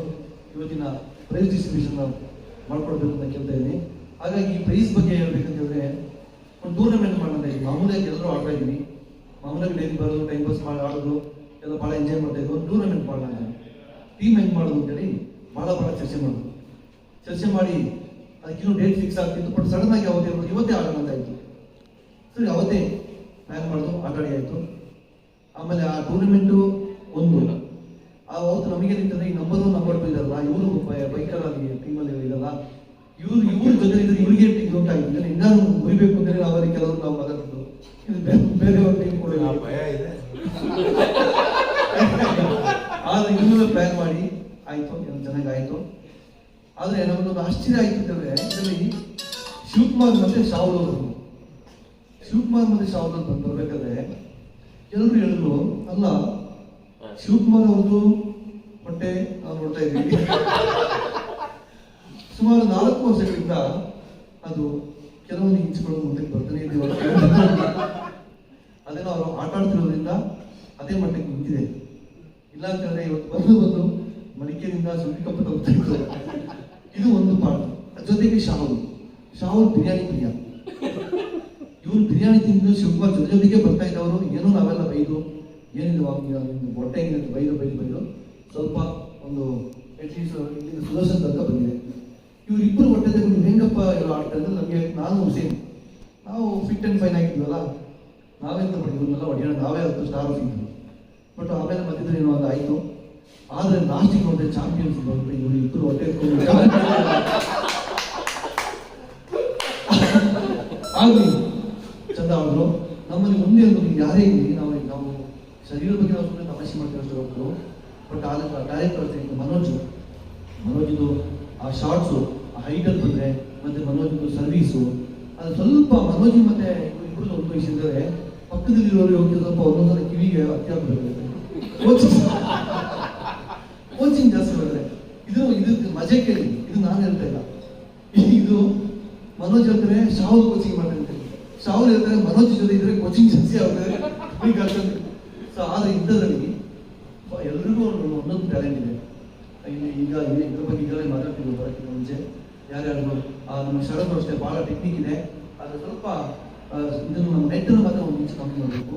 ಇವತ್ತಿನ ಪ್ರೈಸ್ ಡಿಸ್ಟ್ರಿಬ್ಯೂಷನ್ ಮಾಡ್ಕೊಡ್ಬೇಕು ಅಂತ ಕೇಳ್ತಾ ಇದ್ದೀನಿ. ಹಾಗಾಗಿ ಈ ಪ್ರೈಸ್ ಬಗ್ಗೆ ಹೇಳ್ಬೇಕಂತಂದರೆ, ಒಂದು ಟೂರ್ನಮೆಂಟ್ ಮಾಡೋಣ. ಈಗ ಮಾಮೂಲಿಯಾಗಿ ಎಲ್ಲರೂ ಆಡ್ತಾ ಇದ್ದೀವಿ. ಮಾಮೂಲಿಯಾಗಿ ಡೈಲಿ ಬರೋದು, ಟೈಮ್ ಪಾಸ್ ಮಾಡಿ ಆಡೋದು ಎಲ್ಲ ಭಾಳ ಎಂಜಾಯ್ ಮಾಡ್ತಾ ಇದ್ವಿ. ಒಂದು ಟೂರ್ನಮೆಂಟ್ ಮಾಡೋಣ, ಟೀಮ್ ಹೆಂಗೆ ಮಾಡೋದು ಅಂತೇಳಿ ಭಾಳ ಚರ್ಚೆ ಮಾಡಿ ಅದಕ್ಕಿನ್ನೂ ಡೇಟ್ ಫಿಕ್ಸ್ ಆಗ್ತಿತ್ತು. ಬಟ್ ಸಡನ್ ಆಗಿ ಇವತ್ತೇ ಆಡೋಣ ಅಂತ ಆಯಿತು. ಸರಿ, ಅವತ್ತೇ ಪ್ಲ್ಯಾನ್ ಮಾಡೋದು, ಆಟಾಡಿ ಆಯಿತು. ಆಮೇಲೆ ಆ ಟೂರ್ನಮೆಂಟು ಅವತ್ತು ನಮಗೆ ನಿಂತಂದ್ರೆ ಈ ನಂಬರ್ 1 ನಂಬರ್ 2 ಇದಲ್ಲ, ಇವರು ಬೈಕಲ್ಲಿ ಟೀಮಲ್ಲಿ ಇದಲ್ಲ, ಇವ್ರ ಜೊತೆ ಇದ್ರೆ ಇವ್ರಿಗೆ ಇದು ಉಂಟಾಗಿತ್ತು. ಇನ್ನಾರು ಮುರಿಬೇಕು ಅಂದರೆ ಅವರಿಗೆ ಕೆಲವರು ನಾವು ಮಾತಾಡ್ತಿದ್ದು, ಬೇರೆಯವ್ರ ಟೀಮ್ ಕೂಡ ಭಯ ಇದೆ. ಆದ್ರೆ ಇನ್ನೂ ಪ್ಲ್ಯಾನ್ ಮಾಡಿ ಆಯಿತು. ಚೆನ್ನಾಗಿ ಆಯಿತು. ಆದರೆ ನಮಗೊಂದು ಆಶ್ಚರ್ಯ ಆಯಿತು ಅಂತಂದರೆ ಇದರಲ್ಲಿ ಶಿವಕುಮಾರ್ ಮತ್ತು ಶಾಹುಲ್ ಅವರು ಬರಬೇಕಾದ್ರೆ ಎಲ್ಲರೂ ಹೇಳಿದ್ರು, ಅಲ್ಲ ಶಿವಕುಮಾರ್ ಅವ್ರದ್ದು ಹೊಟ್ಟೆ ನಾವು ನೋಡ್ತಾ ಇದ್ದೀವಿ, ಸುಮಾರು 4 ವರ್ಷಗಳಿಂದ ಅದು ಕೆಲವೊಂದು ಇಂಚುಗಳು ಮುಂದಕ್ಕೆ ಬರ್ತಾನೆ ಇದೀವಿ. ಅದೇನೋ ಅವರು ಆಟ ಆಡ್ತಿರೋದ್ರಿಂದ ಅದೇ ಮಟ್ಟಕ್ಕೆ ನಿಂತಿದೆ. ಇಲ್ಲ ಅಂತಂದ್ರೆ ಇವತ್ತು ಬಂದು ಮಡಿಕೇರಿಯಿಂದ ಸುಳ್ಳಿಕಪ್ಪು ಹೋಗ್ತಾ ಇತ್ತು. ಇದು ಒಂದು ಪಾಠ. ಜೊತೆಗೆ ಶಾಹುಲ್ ಬಿರಿಯಾನಿ ಪ್ರಿಯ. ಇವ್ರು ಬಿರಿಯಾನಿ ತಿಂದು ಶಿವಕುಮಾರ್ ಜೊತೆಗೆ ಬರ್ತಾ ಇದ್ದವರು. ಏನೋ ನಾವೆಲ್ಲ ಬೈದು ಏನಿಲ್ಲ ಹೊಟ್ಟೆ ಹೆಂಗೆ ಬೈದು ಸ್ವಲ್ಪ ಒಂದು ಅಟ್ಲೀಸ್ಟ್ ಇಲ್ಲಿಂದ ಸುದರ್ಶನ್ ತನಕ ಬಂದಿದೆ. ಇವರಿಬ್ಬರು ಹೊಟ್ಟೆ ತಗೊಂಡು ಹೆಂಗಪ್ಪ ಎಲ್ಲ ಆಡ್ತಾ ಇದ್ರೆ ನಮಗೆ, ನಾನು ಹುಸೇನ್ ನಾವು ಫಿಟ್ ಆ್ಯಂಡ್ ಫೈನ್ ಆಗಿದ್ವಲ್ಲ, ನಾವೆಂತ ಮಾಡಿದ್ವನ್ನೆಲ್ಲ ಹೊಡೆಯೋಣ, ನಾವೇ 10 ಸ್ಟಾರ್ ಸಿಗ್ತೀವಿ. ಬಟ್ ಆಮೇಲೆ ಮಧ್ಯದಲ್ಲಿ ಏನೋ ಅದು ಆಯಿತು. ಆದರೆ ಲಾಸ್ಟಿಗೆ ನೋಡಿದ್ರೆ ಚಾಂಪಿಯನ್ಸ್ ಬಂದರೆ ಇವರು ಇಬ್ಬರು ಹೊಟ್ಟೆ ಆಗಲಿ ಚಂದ ಅವರು. ನಮ್ಮಲ್ಲಿ ಮುಂದೆ ಯಾರೇ ಇರಲಿ, ನಾವು ಶರೀರದ ಬಗ್ಗೆ ನಾವು ಸುಮ್ಮನೆ ತಮಾಷೆ ಮಾಡ್ತೀವಿ ಹೋಗ್ತಾರೆ. ಬಟ್ ಆಗ ಡೈರೆಕ್ಟರ್ ಮನೋಜ್ದು ಆ ಶಾರ್ಟ್ಸು, ಆ ಹೈಟಲ್ಲಿ ಬಂದರೆ ಮತ್ತೆ ಮನೋಜ್ದು ಸರ್ವೀಸು, ಅದು ಸ್ವಲ್ಪ ಮನೋಜ್ ಮತ್ತೆ ಇಬ್ಬರು ಸ್ವಲ್ಪ ವಹಿಸಿದರೆ ಪಕ್ಕದಲ್ಲಿರೋರು ಹೋಗಿ ಸ್ವಲ್ಪ ಒಂದೊಂದರ ಕಿವಿಗೆ ಹತ್ಯಾಗಬೇಕು. ಕೋಚಿಂಗ್ ಜಾಸ್ತಿ ಮಾಡಿದ್ರೆ ಇದು ಮಜೆ ಕೇಳಿ, ಇದು ನಾನು ಹೇಳ್ತಾ ಇಲ್ಲ. ಇದು ಮನೋಜ್ ಹೇಳ್ತಾರೆ ಶಾಹುಲ್ ಕೋಚಿಂಗ್ ಮಾಡ್ತಾರೆ, ಶಾಹುಲ್ ಹೇಳ್ತಾರೆ ಮನೋಜ್ ಜೊತೆ ಇದ್ರೆ ಕೋಚಿಂಗ್ ಜಾಸ್ತಿ ಆಗ್ತದೆ. ಸೊ ಆದರೆ ಇಂಥದ್ರಲ್ಲಿ ಎಲ್ರಿಗೂ ಒಂದೊಂದು ಟ್ಯಾಲೆಂಟ್ ಇದೆ. ಇದ್ರ ಬಗ್ಗೆ ಈಗಲೇ ಮಾತಾಡ್ತಿದ್ರು ಬರೋಕ್ಕಿಂತ ಮುಂಚೆ. ಯಾರ್ಯಾರು ನಮ್ಮ ಶರತ್ ಅಷ್ಟೇ ಭಾಳ ಟೆಕ್ನಿಕ್ ಇದೆ. ಅದು ಸ್ವಲ್ಪ ಇದನ್ನು ನಮ್ಮ ನೆಟ್ಟನ್ನು ಮಾತ್ರ ಒಂದು ಮುಂಚೆ ಕಮ್ಮಿ ಮಾಡಬೇಕು.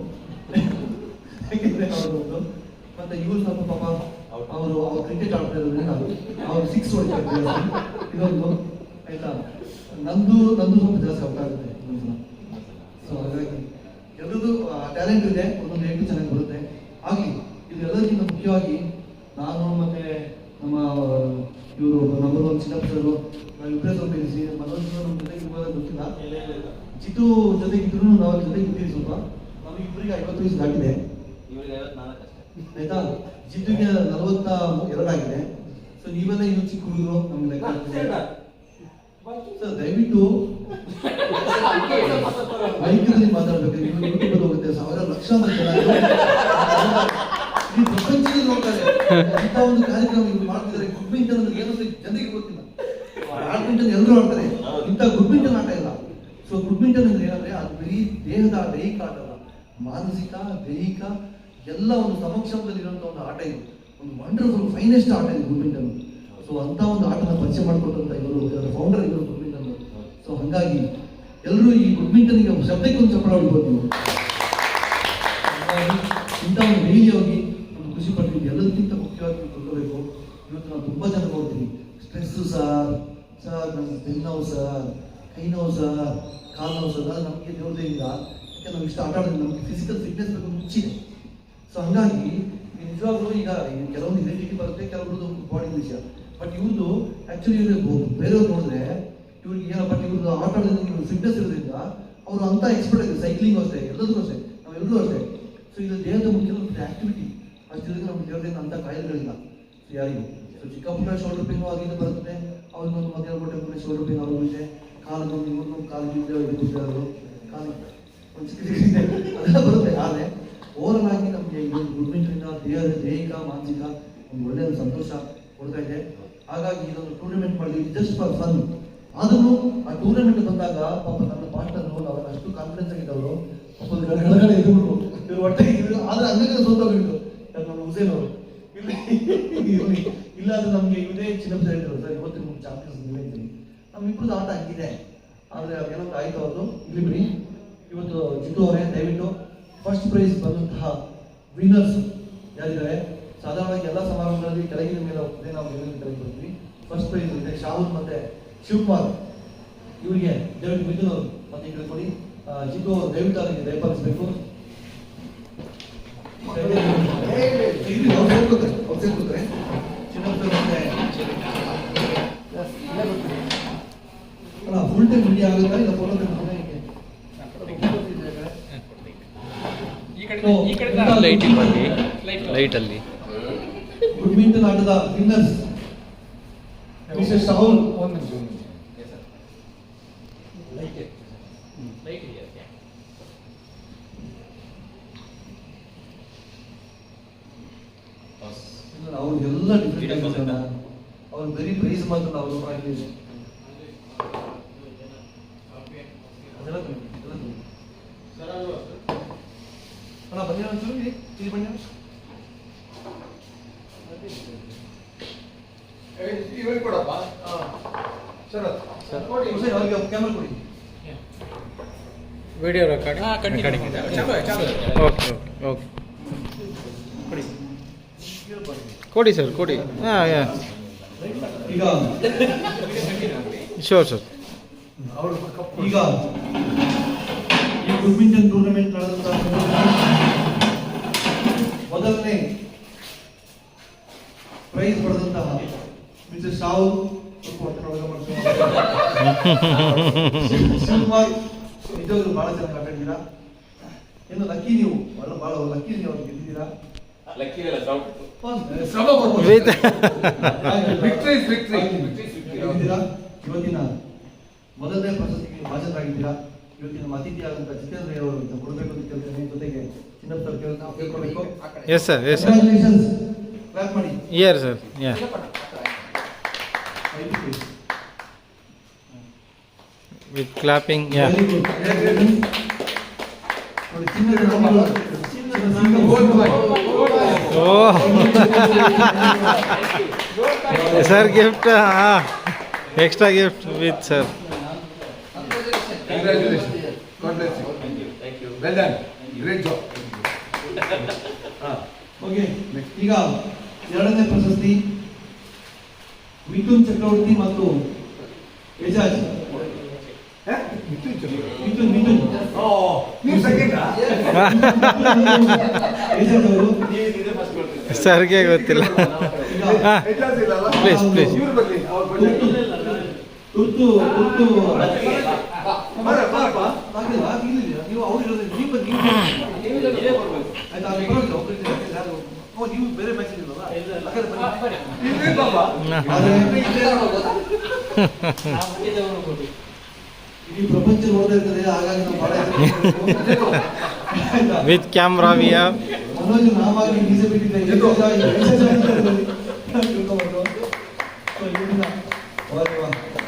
ಯಾಕೆಂದರೆ ಅವ್ರದ್ದು ಮತ್ತೆ ಇವರು ಸ್ವಲ್ಪ ಪಾಪ ಅವರು ಕ್ರಿಕೆಟ್ ಆಡ್ತಾ ಇರೋದ್ರಿಂದ ಅವ್ರು 6 ಹೊಡಿತಾ ಇದ್ದಾರೆ. ಇದೊಂದು ಆಯ್ತಾ, ನಂದು ಸ್ವಲ್ಪ ಜಾಸ್ತಿ ಔಟ್ ಆಗುತ್ತೆ. ಸೊ ಹಾಗಾಗಿ ಎಲ್ಲರದು ಟ್ಯಾಲೆಂಟ್ ಇದೆ, ಒಂದೊಂದು ಹೇಗೆ ಚೆನ್ನಾಗಿ ಬರುತ್ತೆ. ಆಗಲಿ, ಇದೆಲ್ಲದಕ್ಕಿಂತ ಮುಖ್ಯವಾಗಿ ನಾನು ಮತ್ತೆ ನಮ್ಮ ಇವರು ನಂಬರ್ 1 ಚಿನ್ನಪ್ಪರು ನಾವಿಬ್ಬರೇ ಸ್ವಲ್ಪ ಇರಿಸಿ. ಮನೋಜ್ ನಮ್ಮ ಜೊತೆಗೆ ಇರುವಾಗ ಗೊತ್ತಿಲ್ಲ, ಚಿತ್ತು ಜೊತೆಗಿದ್ರು ನಾವು ಜೊತೆಗೆ ಇದ್ದೀವಿ. ಸ್ವಲ್ಪ ನಮಗೆ ಇಬ್ಬರಿಗೆ 50 ವಯಸ್ಸು ದಾಟಿದೆ, ಆಯ್ತಾ. ಜಿದ್ದುಗೆ 42 ಆಗಿದೆ. ಸೊ ನೀವೆಲ್ಲ ಇನ್ನೂ ಚಿಕ್ಕ ಹುಡುಗರು ನಮ್ಗೆ ಲೆಕ್ಕ. ಸರ್ ದಯವಿಟ್ಟು ಮೈಕಲ್ಲಿ ಮಾತಾಡ್ಬೇಕು. ನೀವು ಯೂಟ್ಯೂಬಲ್ಲಿ ಹೋಗುತ್ತೆ, 1000 ಲಕ್ಷ ಜನ ಈ ಪ್ರಪಂಚದಲ್ಲಿ ನೋಡ್ತಾರೆ. ಇಂಥ ಒಂದು ಕಾರ್ಯಕ್ರಮ ಇವ್ರು ಮಾಡ್ತಿದ್ದಾರೆ. ಗುಡ್ಮಿಂಟನ್ ಅಂದ್ರೆ ಏನಂತ ಜನರಿಗೆ ಗೊತ್ತಿಲ್ಲ. ಬ್ಯಾಡ್ಮಿಂಟನ್ ಎಲ್ಲರೂ ಆಡ್ತಾರೆ, ಇಂಥ ಗುಡ್ಮಿಂಟನ್ ಆಟ ಇಲ್ಲ. ಸೊ ಗುಡ್ಮಿಂಟನ್ ಅಂದ್ರೆ ಏನಂದ್ರೆ ಅದು ಬರೀ ದೇಹದ ದೈಹಿಕ ಆಟ ಅಲ್ಲ, ಮಾನಸಿಕ ದೈಹಿಕ ಎಲ್ಲ ಒಂದು ಸಮಕ್ಷಮದಲ್ಲಿ ಇರುವಂಥ ಒಂದು ಆಟ. ಇದು ಒಂದು ವಂಡರ್ಫುಲ್ ಫೈನೆಸ್ಟ್ ಆಟ ಇದು ಗುಡ್ಮಿಂಟನ್. ಸೊ ಅಂತ ಒಂದು ಆಟನ ಪರಿಚಯ ಮಾಡಿಕೊಟ್ಟಂತ ಇವರು ಫೌಂಡರ್ ಇವರು ಗುಡ್ಮಿಂಟನ್. ಸೊ ಹಾಗಾಗಿ ಎಲ್ಲರೂ ಈ ಗುಡ್ಮಿಂಟನ್ಗೆ ಶಬ್ದಕ್ಕೆ ಒಂದು ಚಪ್ಪಳ ಹೊಡಿಬೋದು ನೀವು. ಹಾಗಾಗಿ ಇಂಥ ಒಂದು ಡೈಲಿ ಹೋಗಿ ಒಂದು ಖುಷಿ ಪಡ್ತೀವಿ. ಎಲ್ಲದಕ್ಕಿಂತ ಮುಖ್ಯವಾಗಿ ತಿಳ್ಕೋಬೇಕು. ಇವತ್ತು ನಾವು ತುಂಬ ಜನ ನೋಡ್ತೀವಿ, ಸ್ಟ್ರೆಸ್ಸು ಸರ್ ನಮ್ಗೆ ಬೆನ್ನು ನೋವು ಸರ್, ಕೈ ನೋವು ಸರ್, ಕಾಲು ನೋವು ಸರ್. ಅದು ನಮಗೆ ದೇವ್ರದೇ ಇಲ್ಲ. ಯಾಕೆ ನಾವು ಇಷ್ಟು ಆಟ ಆಡೋದು, ನಮಗೆ ಫಿಸಿಕಲ್ ಫಿಟ್ನೆಸ್ ಬೇಕು ಮುಚ್ಚಿದೆ. ಸೊ ಹಂಗಾಗಿ ನಿಜವಾಗ್ಲೂ ಈಗ ಕೆಲವೊಂದು ಇಲೆಕ್ಟ್ರಿಟಿ ಬರುತ್ತೆ, ಕೆಲವೊಂದು ಬಾಡಿ ವಿಷಯ. ಬಟ್ ಇವ್ರದ್ದು ಆ್ಯಕ್ಚುಲಿ ಬೇರೆಯವ್ರು ನೋಡಿದ್ರೆ ಇವ್ರಿಗೆ ಏನಪ್ಪ, ಇವ್ರದ್ದು ಆಟ ಆಡೋದ್ರಿಂದ ಫಿಟ್ನೆಸ್ ಇರೋದ್ರಿಂದ ಅವರು ಅಂತ ಎಕ್ಸ್ಪರ್ಟ್ ಆಗಿದೆ. ಸೈಕ್ಲಿಂಗ್ ಅಷ್ಟೇ, ಎಲ್ಲದಕ್ಕೂ ಅಷ್ಟೇ, ನಾವೆಲ್ಲರೂ ಅಷ್ಟೇ. ಸೊ ಇದು ದೇಹದ ಮುಖ್ಯವಾದ ಆಕ್ಟಿವಿಟಿ. ಅಷ್ಟಿದ್ರೆ ನಮ್ಮ ದೇಹದಿಂದ ಅಂಥ ಕಾಯಿಲೆಗಳಿಲ್ಲ ಯಾರಿಗೂ. ಸೊ ಚಿಕ್ಕ ಪುಟ್ಟ ಶೋಲ್ಡರ್ ಪೇನು ಆಗಿಂದ ಬರುತ್ತೆ, ಅವ್ರಿಗೊಂದು ಮಧ್ಯಾಹ್ನ ಕೊಟ್ಟೆ ಶೋಲ್ಡರ್ ಪೇನ್ ಅವ್ರಿಗೆ, ಕಾಲು ಇವ್ರನ್ನೂ ಕಾಲು ಬಿದ್ದು ಕಾಲು ಒಂದು ಚಿಕ್ಕ ಅದೆಲ್ಲ ಬರುತ್ತೆ. ಆದರೆ ಓವರಲ್ ಆಗಿ ನಮಗೆ ಈ ಗುಡ್ಮಿಂಟನಿಂದ ದೈಹಿಕ ಮಾನಸಿಕ ಒಂದು ಒಳ್ಳೆಯ ಸಂತೋಷ ಕೊಡ್ತಾ ಇದೆ. ಹಾಗಾಗಿ ಇದೊಂದು ಟೂರ್ನಮೆಂಟ್ ಮಾಡಿದ್ವಿ ಜಸ್ಟ್ ಫಾರ್ ಫನ್. ಆದರೂ ಆ ಟೂರ್ನಮೆಂಟ್ ಬಂದಾಗ ಪಾಪ ನನ್ನ ಪಾರ್ಟ್ನರ್ ಅವರು ಅಷ್ಟು ಕಾನ್ಫಿಡೆನ್ಸ್ ಆಗಿದ್ದವರು ಪಾಪ ಗಡಗಡೆ ಇದ್ಬಿಟ್ಟು ಇವರು ಒಟ್ಟಿಗೆ ಇದ್ರು. ಆದರೆ ಹಂಗಾಗಿ ಸೋತೋಗಿದ್ದು ನಮ್ಮ ಹುಸೇನ್ ಅವರು. ಇರಲಿ, ಇಲ್ಲಾಂದ್ರೆ ನಮಗೆ ಇವರೇ ಚಿನ್ನಪ್ಪ ಹೇಳಿದ್ರು, ಸರ್ ಇವತ್ತು ನಿಮ್ಗೆ ಚಾಂಪಿಯನ್ಸ್ ನೀವೇ ಅಂತೀನಿ. ನಮ್ಮಿಬ್ಬರದ್ದು ಆಟ ಆಗಿದೆ. ಆದರೆ ಏನಂತ ಆಯ್ತು ಅವರು ಇಲ್ಲಿ ಬಿಡಿ. ಇವತ್ತು ಜಿತು ಅವರೇ ದಯವಿಟ್ಟು ಫಸ್ಟ್ ಪ್ರೈಸ್ ಬಂದಂತಹ ವಿನ್ನರ್ಸ್ ಯಾರಿದ್ದಾರೆ, ಸಾಧಾರಣವಾಗಿ ಎಲ್ಲ ಸಮಾರಂಭಗಳಲ್ಲಿ ಕೆಳಗಿನ ಮೇಲೆ ಹೋಗ್ತದೆ, ನಾವು ಕೆಳಗಿನ ಬರ್ತೀವಿ. ಫಸ್ಟ್ ಪ್ರೈಸ್ ಇದೆ ಶಾಹುಲ್ ಮತ್ತೆ ಶಿವಕುಮಾರ್. ಇವರಿಗೆ ದಯವಿಟ್ಟು ಮಿಥುನ್ ಅವರು ಮತ್ತೆ ಈ ಕಡೆ ಕೊಡಿ. ಜಿತು ಅವರು ದಯವಿಟ್ಟು ಅವರಿಗೆ ದಯಪಾಲಿಸಬೇಕು. ಫುಲ್ ಟೈಮ್ ರೆಡಿ ಆಗುತ್ತಾ ಇಲ್ಲ ಫೋಟೋ ಲೈಟ್ ಅಲ್ಲಿ ಗುಡ್ಮಿಂಟನ್ ಆಟದ ವಿನ್ನರ್ಸ್ ಮಿಸ್ಟರ್ ಶಾಹುಲ್ ಒಂದು ನಿಮಿಷ ಅವ್ರಿಗೆಲ್ಲ ಡಿಫ್ರೆಂಟ್ ಅವ್ರು ಬರೀ ಪ್ರೈಸ್ ಮಾತ್ರ ಅವರು ಮಾಡಲಿಲ್ಲ. ಅಣ್ಣ ಬನ್ನಿ ಒಂಚೂರು ಇಲ್ಲಿ ಬನ್ನಿ. ಇವ್ರಿಗೆ ಕೊಡಪ್ಪ ಶರತ್ ಹುಸೇನ್ ಅವ್ರಿಗೆ ಕ್ಯಾಮರಾ ಕೊಡಿ. ವಿಡಿಯೋ ರೆಕಾರ್ಡ್ ಓಕೆ ಓಕೆ ಕೊಡಿ ಸರ್ ಕೊಡಿ ಹಾಂ ಈಗ ಶೋರ್ ಸರ್ ಈಗ ಈ ಬ್ಯಾಡ್ಮಿಂಟನ್ ಟೂರ್ನಮೆಂಟ್ ನಡೆದಂತ ಮೊದಲನೇ ಪ್ರೈಸ್ ಪಡೆದಂತಹ ಮಿಸ್ಟರ್ ಶಾಹುಲ್ ಶಿವಕುಮಾರ್ ನಿಜವಾಗ್ಲೂ ಬಹಳ ಚೆನ್ನಾಗಿ ಆಟ ಆಡಿದ್ದೀರಾ. ಏನು ಲಕ್ಕಿ ನೀವು ಬಹಳ ಲಕ್ಕಿ ನೀವು ಅವ್ರು ಗೆದ್ದಿದ್ದೀರಾ. ಗೆದ್ದಿದ್ದೀರಾ. ಇವತ್ತಿನ ಮೊದಲನೇ ಪ್ರಶಸ್ತಿಗೆ ಭಾಜನರಾಗಿದ್ದೀರಾ. ಇವತ್ತಿನ ಅತಿಥಿಯಾದಂತಹ ಜಿತೇಂದ್ರ ಅವರು ಕೊಡಬೇಕು ಅಂತ ಕೇಳ್ತೇನೆ. ಜೊತೆಗೆ ಚಿನ್ನಪ್ಪ ಸರ್ ಕೇಳ್ಕೊಳ್ಬೇಕು. Yes sir yes sir congratulations. Clap ಮಾಡಿ. Here sir yeah with clapping yeah very good. ನೋಡಿ ಚಿನ್ನದ ನಮ್ಮಗಳು. ಓ ಸರ್ ಗಿಫ್ಟ್ ಹಾಂ extra gift with sir Congratulations. God bless you. Thank you. Well done. Great job. Okay ಈಗ ಎರಡನೇ ಪ್ರಶಸ್ತಿ ಮಿಥುನ್ ಚಕ್ರವರ್ತಿ ಮತ್ತು ಯಜಾಜ್. ಮಿಥುನ್ ನೀವು ಸೆಕೆಂಡಾ? ಯಜಾಜ್ ಅವರು ಸರ್ಗೆ ಗೊತ್ತಿಲ್ಲ ಹಾಂ ಎಜಾಜ್ ಇಲ್ಲ ಅಲ್ಲ? ಪ್ಲೀಸ್ ಪ್ಲೀಸ್ ಇವ್ರು ಬರ್ಲಿ, ಅವ್ರು ಬರ್ಲಿ. ತುರ್ತು ಬಾರಪ್ಪ. ಆಗಿಲ್ಲ ಇಲ್ಲಿಲ್ಲ ನೀವು ಅವ್ರು ಇರೋದಿಲ್ಲ ನೀವು ಬನ್ನಿ ನೀವು ಆಯ್ತಾ ಅಲ್ಲಿ ಬರೋದಿಲ್ಲ ಒಬ್ರು ಇದ್ದಾರೆ ಯಾರು ಓ ನೀವು ಬೇರೆ ಮ್ಯಾಚ್ ಇರಲ್ಲ ಆ ಕಡೆ ಬನ್ನಿ ಇಲ್ಲಿ ಪಾಪ. ಆದ್ರೆ ಇಡೀ ಪ್ರಪಂಚ ನೋಡ್ತಾ ಇರ್ತದೆ ಹಾಗಾಗಿ ನಾವು ಬಹಳ ಆಯ್ತಾ? With camera we have Manoj ನಾವಾಗಿ ಮೀಸೆ ಬಿಟ್ಟಿದ್ದೆ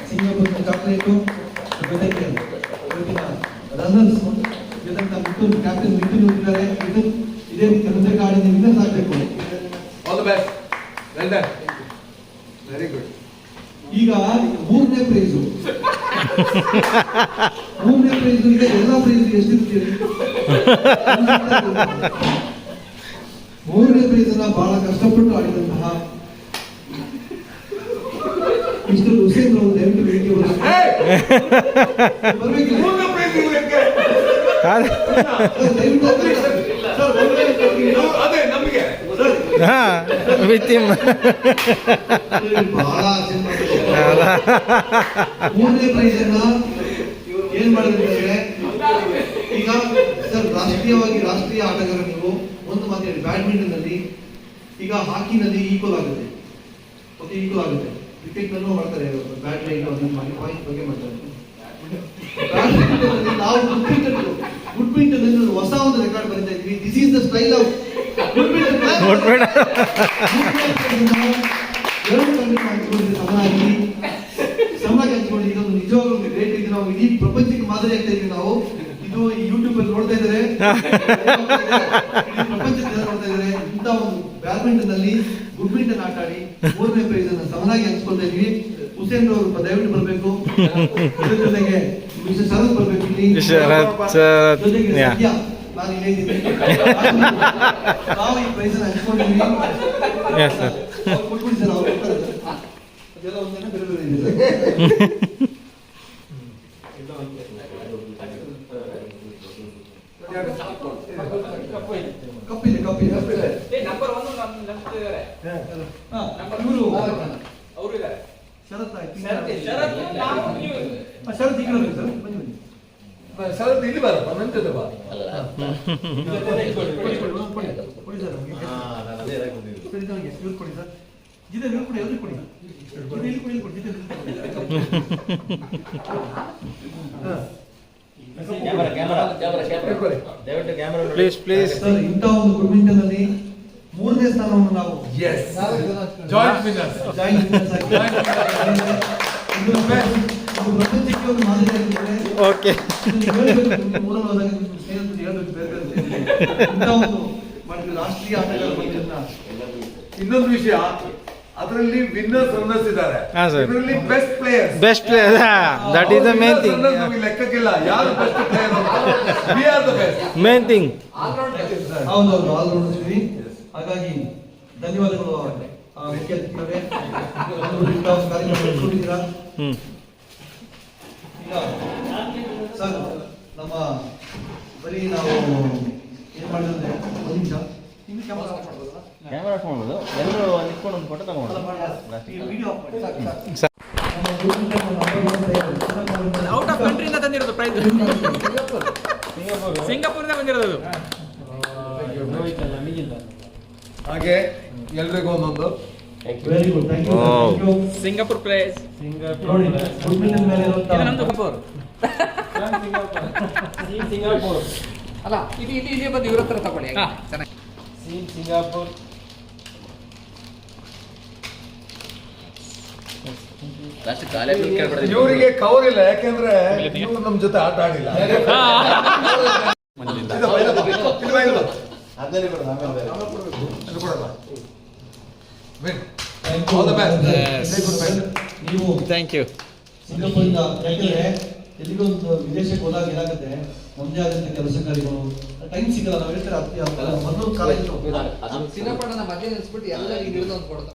ಸಿಂಗಾಪುರ್ ಚಾಕ್ಲೇಟು ಜೊತೆಗೆ ಇವತ್ತಿನ ರನ್ನರ್ಸ್ ಗೆದ್ದಂತ ಮಿಥುನ್ ಕ್ಯಾಪ್ಟನ್ ಮಿಥುನ್ ಇದ್ದಾರೆ. ಮಿಥುನ್ ಇದೇ ರೀತಿ ಮುಂದೆ ಆಡಿ ವಿನ್ನರ್ಸ್ ಆಗಬೇಕು. All the best. Well done. Very good. ಈಗ ಮೂರನೇ ಪ್ರೈಸು ಈಗ ಎಲ್ಲ ಪ್ರೈಸ್ ಎಷ್ಟಿರ್ತೀರಿ? ಮೂರನೇ ಪ್ರೈಸ್ ಅನ್ನ ಬಹಳ ಕಷ್ಟಪಟ್ಟು ಆಡಿದಂತಹ ಮಿಸ್ಟರ್ ಹುಸೇನ್ ಅವರು ದಯವಿಟ್ಟು ವೇದಿಕೆ ಬರ್ಬೇಕಿಲ್ಲ ಮೂರನೇ prize ಇವ್ರಿಗೆ. ದಯವಿಟ್ಟು ಅದೇ ನಮಗೆ ಹಾಂ ವಿತ್ ಹಿಮ್ ಬಹಳ ಮೂರನೇ ಪ್ರೈಸ್ ಅನ್ನ ಏನ್ ಮಾಡಿದ್ರೆ ಈಗ ಸರ್ ರಾಷ್ಟ್ರೀಯ ಆಟಗಾರ ನೀವು ಒಂದು ಮಾತು ಹೇಳಿ. ಬ್ಯಾಡ್ಮಿಂಟನ್ ನಲ್ಲಿ ಈಗ ಹಾಕಿನಲ್ಲಿ ಈಕ್ವಲ್ ಆಗುತ್ತೆ. ಓಕೆ ಈಕ್ವಲ್ ಆಗುತ್ತೆ. ಕ್ರಿಕೆಟ್ ನಲ್ಲೂ ಮಾಡ್ತಾರೆ ಬ್ಯಾಟ್ ಲೈಟ್ ಮಾಡಿ ಪಾಯಿಂಟ್ ಬಗ್ಗೆ ಮಾಡ್ತಾರೆ. ಬ್ಯಾಡ್ಮಿಂಟನ್ ನಲ್ಲಿ ನಾವು ಗುಡ್ ಮಿಂಟನ್ ನಲ್ಲಿ ಹೊಸ ಒಂದು ರೆಕಾರ್ಡ್ ಬರೀತಾ ಇದ್ವಿ. This is the style of badminton. ಎರಡು ಕಂಡು ಹಂಚ್ಕೊಂಡಿದ್ವಿ ಸಮನಾಗಿ ಹಂಚ್ಕೊಂಡು ಇದೊಂದು ನಿಜವಾಗ್ಲೂ ಗ್ರೇಟ್ ಇದೆ. ನಾವು ಇಡೀ ಪ್ರಪಂಚಕ್ಕೆ ಮಾದರಿ ಆಗ್ತಾ ಇದ್ವಿ. ನಾವು ಇದು ಈ ಯೂಟ್ಯೂಬ್ ಅಲ್ಲಿ ನೋಡ್ತಾ ಇದ್ದಾರೆ, ಪ್ರಪಂಚದ ಜನ ನೋಡ್ತಾ ಇದ್ದಾರೆ. ಇಂಥ ಒಂದು ಬ್ಯಾಡ್ಮಿಂಟನ್ ನಲ್ಲಿ ಗುಡ್ ಮಿಂಟನ್ ಆಟ ಆಡಿ ಮೂರನೇ ಪ್ರೈಸ್ ಅನ್ನು ಸಮನಾಗಿ ಹಂಚ್ಕೊಳ್ತಾ ಇದ್ವಿ. ಹುಸೇನ್ ಅವರು ದಯವಿಟ್ಟು ಬರಬೇಕು. ಜೊತೆಗೆ ಮಿಸ್ಟರ್ ಶರತ್ ಬರಬೇಕು ಇಲ್ಲಿ. ಜೊತೆಗೆ ಸದ್ಯ ನಾನು ಇಲ್ಲೇ ಇದ್ದೀನಿ. ನಾವು ಈ ಪ್ರೈಸ್ ಅನ್ನು ಹಂಚ್ಕೊಂಡಿದ್ವಿ. ಕೊಟ್ಬಿಡಿ ಸರ್, ಅವ್ರು ಕೊಡ್ತಾರೆ. ಅದೆಲ್ಲ ಒಂದೇನ ಬೇರೆ ಬೇರೆ ಇದೆ ಸರ್. ಕಪ್ಪಿದೆ ಇವರು ಶರತ್ ಶರತ್ ಈಗ ಬನ್ನಿ ಸರ್, ಬನ್ನಿ ಬನ್ನಿ. ಶರತ್ ಇಲ್ಲಿ ಬಾರಪ್ಪ, ನನ್ನ ಜೊತೆ ಬಾ. ಕೊಡಿ ಸರ್ ನಮಗೆ. ನಾನು ಅದೇ ಹೇಳಕ್ ಬಂದಿದ್ದು. ಸರಿ ನನಗೆ ಇವ್ರು ಕೊಡಿ ಸರ್. ಜಿತೇಂದ್ರ ಹೇಳ್ಕೊಡಿ, ಎಲ್ರಿಗೂ ಕೊಡಿ. ಇಲ್ಲಿ ಕೊಡಿ, ಜಿತೇಂದ್ರ ದಯವಿಟ್ಟು ಕ್ಯಾಮರಾ ಪ್ಲೀಸ್ ಪ್ಲೀಸ್. ಸರ್, ಇಂಥ ಒಂದು ಬ್ಯಾಡ್ಮಿಂಟನ್ ಅಲ್ಲಿ 3ನೇ ಸ್ಥಾನವನ್ನು ನಾವು ಜಾಯಿಂಟ್ ವಿನ್ನರ್ಸ್. ಜಾಯಿಂಟ್ ವಿನ್ನರ್ಸ್ ಆಗಿ ಇದು ಪ್ರಪಂಚಕ್ಕೆ ಒಂದು ಮಾದರಿಯಾಗಿದ್ದಾರೆ. ಓಕೆ. ಮೂರನ್ನು ಹೋದಾಗ ನಿಮ್ಮ ಸ್ನೇಹಿತರು ಹೇಳ್ಬೇಕು ಬೇರೆ ಬೇರೆ ಇಂಥ ಒಂದು ಮಾಡಿದ್ರು ರಾಷ್ಟ್ರೀಯ ಆಟಗಾರ ಬಂದಿದ್ದನ್ನ. ಇನ್ನೊಂದು ವಿಷಯ, ಅದರಲ್ಲಿ ವಿನ್ನರ್ಸ್ ರನ್ನರ್ಸ್ ಇದ್ದಾರೆ. ಹಾ, sir. ಇದರಲ್ಲಿ best players. Best player, that is the main thing. ಲೆಕ್ಕಕ್ಕಿಲ್ಲ ಯಾರು best player. We are the best. Main thing. ಹೌದೌದು, ಆಲ್ರೌಂಡರ್ ಇದ್ವಿ. ಹಾಗಾಗಿ ಧನ್ಯವಾದಗಳು ಮುಖ್ಯ ಅತಿಥಿಯವರೇ. ಇಂಥ ಒಂದು ಕಾರ್ಯಕ್ರಮ ಇಟ್ಕೊಂಡಿದ್ದೀರಾ. ಹ್ಮ್. ಈಗ ಸರ್, ನಮ್ಮ ಬರೀ ನಾವು ಏನ್ ಮಾಡಿದ್ರೆ ಒಂದು ನಿಮಿಷ ನಿಮ್ಗೆ ಕ್ಯಾಮರಾ ಆಫ್ ಮಾಡ್ಬೋದಲ್ಲ? ಕ್ಯಾಮರಾ ಆಫ್ ಮಾಡ್ಬೋದು. ಎಲ್ಲರೂ ನಿಂತ್ಕೊಂಡು ಒಂದು ಫೋಟೋ ತಗೊಂಡು ಈ ವಿಡಿಯೋ ಆಫ್ ಮಾಡಿ ಸಾಕು. ನಮ್ಮ ಔಟ್ ಆಫ್ ಕಂಟ್ರಿಯಿಂದ ತಂದಿರೋದು ಪ್ರೈಸ್. ಸಿಂಗಾಪುರ್ದಿಂದ ಬಂದಿರೋದು. ಹಾಗೆ ಎಲ್ರಿಗೂ ಒಂದೊಂದು. Very good, thank you. Singapore prize. ನೋಡಿ, ಬ್ಯಾಡ್ಮಿಂಟನ್ ಮೇಲೆ ಇರುವಂತ ಇದು ನಮ್ದು ಸಿಂಗಾಪುರ್. ಅಲ್ಲ ಇಲ್ಲಿ ಇಲ್ಲಿ ಇಲ್ಲಿ ಬಂದು ಇವ್ರ ಹತ್ರ ತಗೊಳ್ಳಿ. ಹಾ. ಚೆನ್ನಾಗಿ. ಸಿಂಗಾಪುರ್. ಲಾಸ್ಟ್ ಕಾಲೇ ಕೇಳ್ಬಿಡ್ತೀವಿ. ಇವರಿಗೆ ಕವರ್ ಇಲ್ಲ, ಯಾಕೆಂದ್ರೆ ಇವ್ರು ನಮ್ ಜೊತೆ ಆಟ ಆಡಿಲ್ಲ. ಅದೇ ಕೊಡು, ಆಮೇಲೆ ಬೇರೆ. ಅದು ಕೊಡಲ್ಲ. Win. Thank you. All the best. Very good, man. ನೀವು ಥ್ಯಾಂಕ್ ಯು. ಸಿಂಗಾಪುರಿಂದ, ಯಾಕೆಂದ್ರೆ ಎಲ್ಲಿಗೊಂದು ವಿದೇಶಕ್ಕೆ ಹೋದಾಗ ಏನಾಗುತ್ತೆ, ನಮ್ಮದೇ ಆದಂತ ಕೆಲಸ ಕಾರ್ಯಗಳು ಟೈಮ್ ಸಿಗಲ್ಲ. ನಾವು ಹೇಳ್ತಾರೆ ಮೊದಲು ಕಾಲೇಜ್ ಅದು ಚಿನ್ನಪ್ಪಣ್ಣನ ಮಧ್ಯೆ ನಿಲ್ಸ್ಬಿಟ್ಟು ಎಲ್ಲ ಈಗ ಒಂದು ಕೊಡ್ತಾರೆ.